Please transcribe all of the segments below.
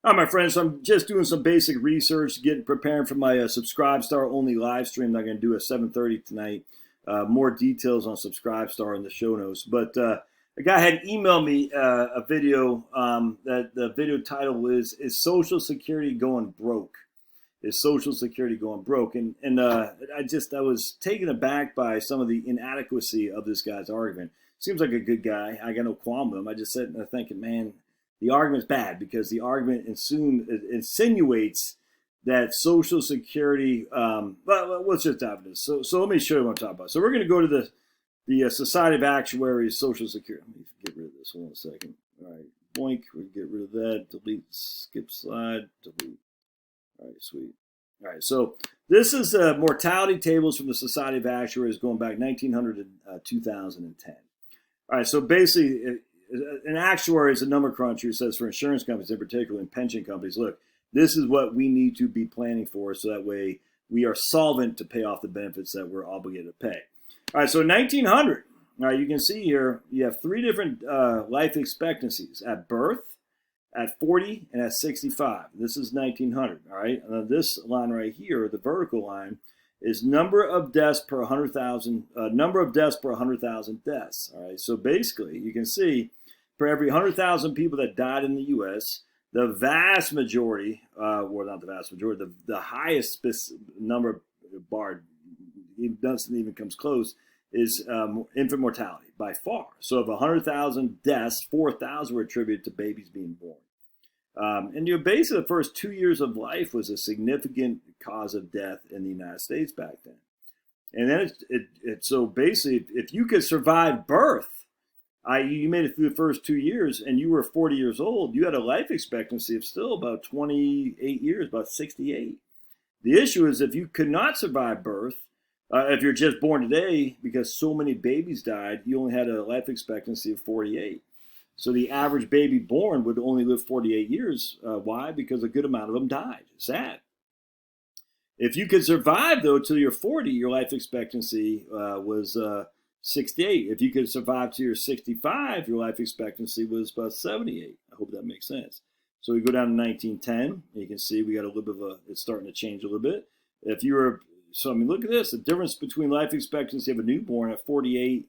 All right, my friends, so I'm just doing some basic research, preparing for my Subscribe Star only live stream that I'm going to do at 7:30 tonight. More details on Subscribe Star in the show notes. But a guy had emailed me a video that the video title is Social Security Going Broke? Is Social Security going broke? And I was taken aback by some of the inadequacy of this guy's argument. Seems like a good guy. I got no qualm with him. I just sat there thinking, man, the argument's bad because the argument insinuates that Social Security. Well, let's just dive into this. So let me show you what I'm talking about. So we're going to go to the Society of Actuaries Social Security. Let me get rid of this. Hold on a second. All right, boink. We get rid of that. Delete. Skip slide. Delete. All right, sweet. All right, so this is mortality tables from the Society of Actuaries going back 1900 to 2010. All right, so basically, an actuary is a number cruncher who says for insurance companies in particular and pension companies, look, this is what we need to be planning for so that way we are solvent to pay off the benefits that we're obligated to pay. All right, so 1900, all right, you can see here you have three different life expectancies at birth, at 40, and at 65. This is 1900, all right? And this line right here, the vertical line, is number of deaths per 100,000, number of deaths per 100,000 deaths, all right? So basically, you can see for every 100,000 people that died in the U.S., the vast majority, well, not the vast majority, the highest number bar, it doesn't even comes close, is infant mortality by far. So of 100,000 deaths, 4,000 were attributed to babies being born. And basically the first 2 years of life was a significant cause of death in the United States back then. And then so basically, if you could survive birth, you made it through the first 2 years and you were 40 years old, you had a life expectancy of still about 28 years, about 68. The issue is if you could not survive birth, if you're just born today, because so many babies died, you only had a life expectancy of 48. So the average baby born would only live 48 years. Why? Because a good amount of them died. Sad. If you could survive, though, till you're 40, your life expectancy was 68. If you could survive till you're 65, your life expectancy was about 78. I hope that makes sense. So we go down to 1910. You can see we got a little bit of it's starting to change a little bit. If you were, so I mean, look at this. The difference between life expectancy of a newborn at 48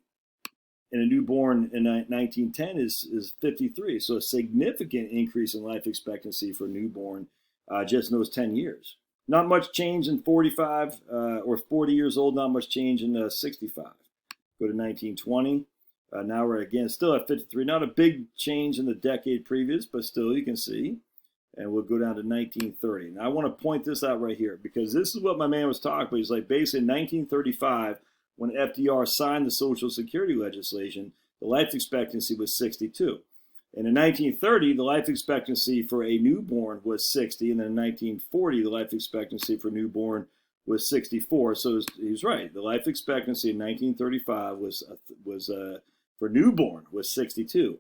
and a newborn in 1910 is 53. So a significant increase in life expectancy for a newborn just in those 10 years. Not much change in 45 or 40 years old, not much change in 65. Go to 1920. Now we're again still at 53. Not a big change in the decade previous, but still you can see. And we'll go down to 1930. Now I want to point this out right here because this is what my man was talking about. He's like, basically in 1935, when FDR signed the Social Security legislation, the life expectancy was 62. And in 1930, the life expectancy for a newborn was 60. And then in 1940, the life expectancy for newborn was 64. So he was right. The life expectancy in 1935 was for newborn was 62.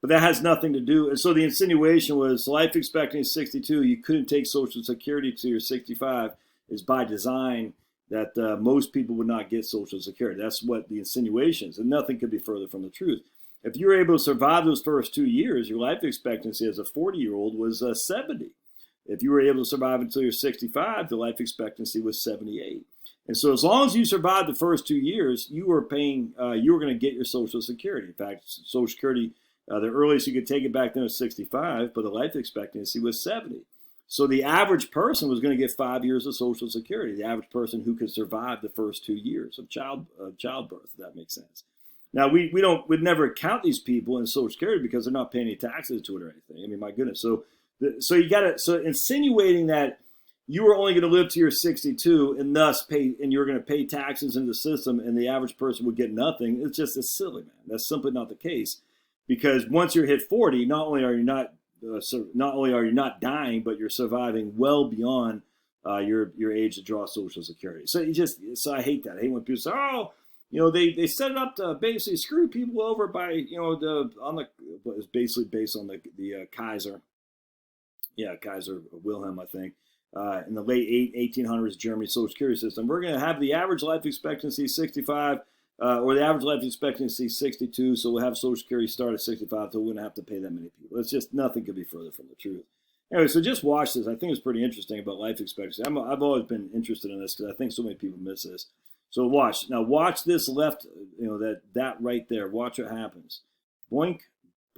But that has nothing to do. And so the insinuation was life expectancy 62. You couldn't take Social Security to your 65 is by design that most people would not get Social Security. That's what the insinuation is. And nothing could be further from the truth. If you were able to survive those first 2 years, your life expectancy as a 40-year-old was 70. If you were able to survive until you're 65, the life expectancy was 78. And so as long as you survived the first 2 years, you were going to get your Social Security. In fact, Social Security, the earliest you could take it back then was 65, but the life expectancy was 70. So the average person was going to get 5 years of Social Security, the average person who could survive the first 2 years of childbirth, if that makes sense. Now, we'd never count these people in Social Security because they're not paying any taxes to it or anything. I mean, my goodness. So insinuating that you were only going to live to your 62 and thus and you're going to pay taxes into the system and the average person would get nothing, it's just a silly, man. That's simply not the case. Because once you're hit 40, not only are you not dying, but you're surviving well beyond your age to draw Social Security. So I hate that. I hate when people say, "Oh, they set it up to basically screw people over by it's basically based on the Kaiser, Kaiser Wilhelm, I think, in the late 1800s Germany Social Security system. We're going to have the average life expectancy 65." Or the average life expectancy is 62, so we'll have Social Security start at 65, so we wouldn't have to pay that many people. It's just nothing could be further from the truth. Anyway, so just watch this. I think it's pretty interesting about life expectancy. I've always been interested in this because I think so many people miss this. So watch. Now watch this left, that right there. Watch what happens. Boink,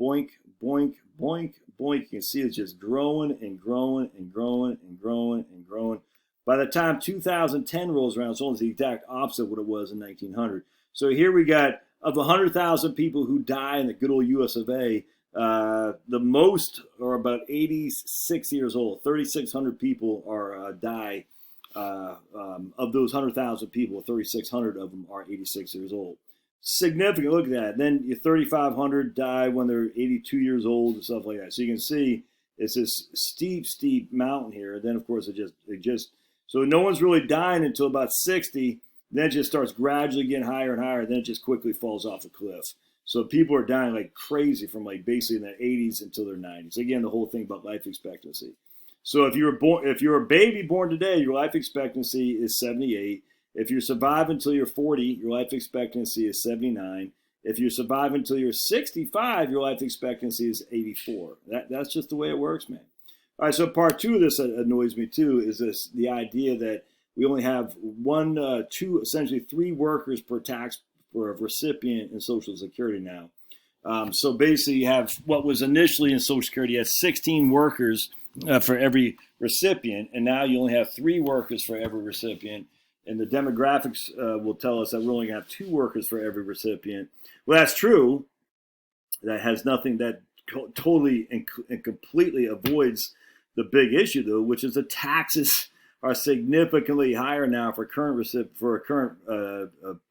boink, boink, boink, boink. You can see it's just growing and growing and growing and growing and growing. By the time 2010 rolls around, it's almost the exact opposite of what it was in 1900. So here we got, of 100,000 people who die in the good old US of A, the most are about 86 years old. 3,600 people are die. Of those 100,000 people, 3,600 of them are 86 years old. Significant. Look at that. Then 3,500 die when they're 82 years old and stuff like that. So you can see it's this steep, steep mountain here. Then of course it just so no one's really dying until about 60. Then it just starts gradually getting higher and higher. Then it just quickly falls off a cliff. So people are dying like crazy from like basically in their 80s until their 90s. Again, the whole thing about life expectancy. So if you're a baby born today, your life expectancy is 78. If you survive until you're 40, your life expectancy is 79. If you survive until you're 65, your life expectancy is 84. That's just the way it works, man. All right, so part two of this that annoys me too is the idea that we only have essentially three workers per recipient in Social Security now. So basically you have what was initially in Social Security, you had 16 workers for every recipient, and now you only have 3 workers for every recipient. And the demographics will tell us that we're only going to have 2 workers for every recipient. Well, that's true. That has nothing, that totally and completely avoids the big issue, though, which is the taxes are significantly higher now for current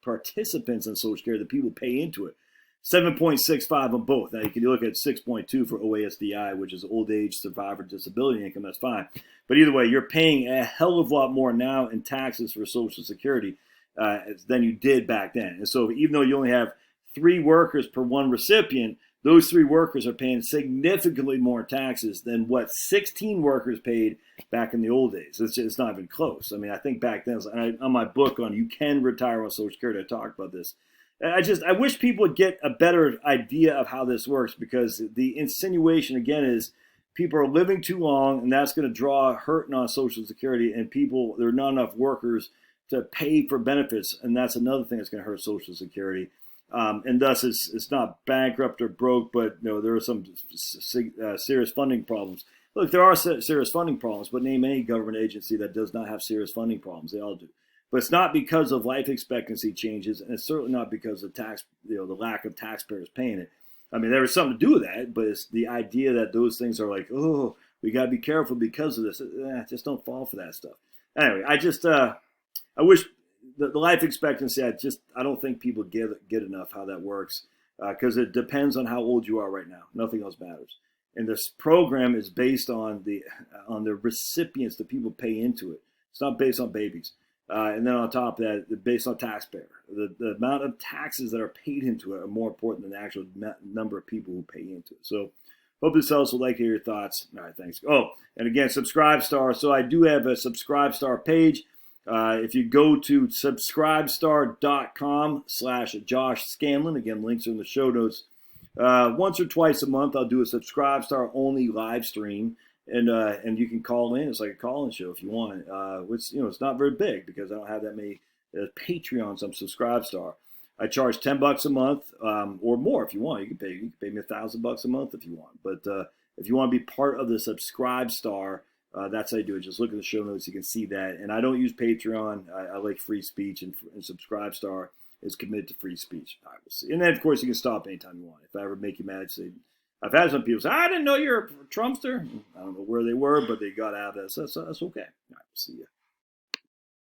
participants in Social Security, the people pay into it. 7.65 on both. Now you can look at 6.2 for OASDI, which is old age survivor disability income. That's fine, but either way, you're paying a hell of a lot more now in taxes for Social Security than you did back then. And so, even though you only have 3 workers per one recipient, those 3 workers are paying significantly more taxes than what 16 workers paid back in the old days. It's not even close. I mean, I think back then, on my book on You Can Retire on Social Security, I talked about this. I wish people would get a better idea of how this works, because the insinuation again is people are living too long, and that's going to draw hurting on Social Security, and there are not enough workers to pay for benefits, and that's another thing that's going to hurt Social Security. And thus, it's not bankrupt or broke, but there are some serious funding problems. Look, there are serious funding problems, but name any government agency that does not have serious funding problems. They all do. But it's not because of life expectancy changes, and it's certainly not because of the lack of taxpayers paying it. I mean, there was something to do with that, but it's the idea that those things are like, oh, we got to be careful because of this. Just don't fall for that stuff. Anyway, I wish the life expectancy, I don't think people get enough how that works, because it depends on how old you are right now. Nothing else matters. And this program is based on the recipients, the people pay into it. It's not based on babies. And then on top of that, based on taxpayer. The amount of taxes that are paid into it are more important than the actual number of people who pay into it. So hope this helps. Would like to hear your thoughts. All right, thanks. Oh, and again, Subscribestar. So I do have a Subscribestar page. If you go to subscribestar.com/Josh Scanlon, again, links are in the show notes. Once or twice a month, I'll do a Subscribestar only live stream. And you can call in. It's like a call-in show if you want. Which it's not very big because I don't have that many Patreons on Subscribestar. I charge $10 a month or more if you want. You can pay me $1,000 a month if you want. But if you want to be part of the Subscribestar, that's how you do it. Just look at the show notes. You can see that. And I don't use Patreon. I like free speech, and Subscribestar is committed to free speech. All right, we'll see. And then of course you can stop anytime you want. If I ever make you mad, say. I've had some people say, I didn't know you're a Trumpster. I don't know where they were, but they got out of that. So that's okay. All right, see ya.